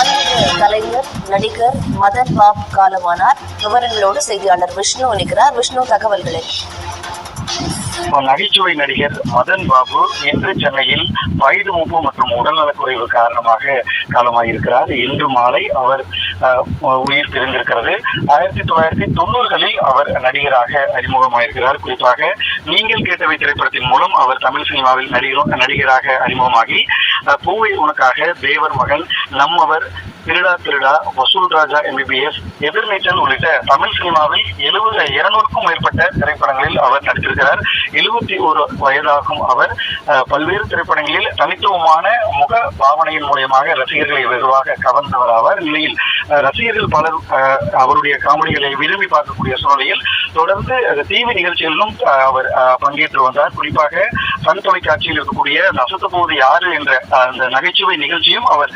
மாண்புமிகு கலைஞர் நடிகர் மதன் பாபு காலமானார். விவரங்களோடு செய்தியாளர் விஷ்ணு இணைக்கிறார். விஷ்ணு, தகவல்களை. நகைச்சுவை நடிகர் மதன் பாபு இன்று சென்னையில் வயது மூப்பு மற்றும் உடல்நலக்குறைவு காரணமாக காலமாயிருக்கிறார். இன்று மாலை அவர் உயிர் பிரிந்திருக்கிறது. 1990களில் அவர் நடிகராக அறிமுகமாயிருக்கிறார். குறிப்பாக நீங்கள் கேட்டவை திரைப்படத்தின் மூலம் அவர் தமிழ் சினிமாவில் நடிகராக அறிமுகமாகி பூவை உனக்காக, தேவர் மகன், நம்மவர், திருடா திருடா, வசூல் ராஜா MBBS, எதிர்நீச்சல் உள்ளிட்ட தமிழ் சினிமாவில் 200க்கும் மேற்பட்ட திரைப்படங்களில் அவர் நடித்திருக்கிறார். 71 வயதாகும் அவர் பல்வேறு திரைப்படங்களில் தனித்துவமான முக பாவனையின் மூலமாக ரசிகர்களை வெகுவாக கவர்ந்தவர் ஆவார். நிலையில் ரசிகர்கள் பலர் அவருடைய காமெடிகளை விரும்பி பார்க்கக்கூடிய சூழ்நிலையில் தொடர்ந்து டிவி நிகழ்ச்சிகளிலும் அவர் பங்கேற்று வந்தார். குறிப்பாக சன் தொலைக்காட்சியில் இருக்கக்கூடிய நசத்த போது யாரு என்ற அந்த நகைச்சுவை நிகழ்ச்சியும் அவர்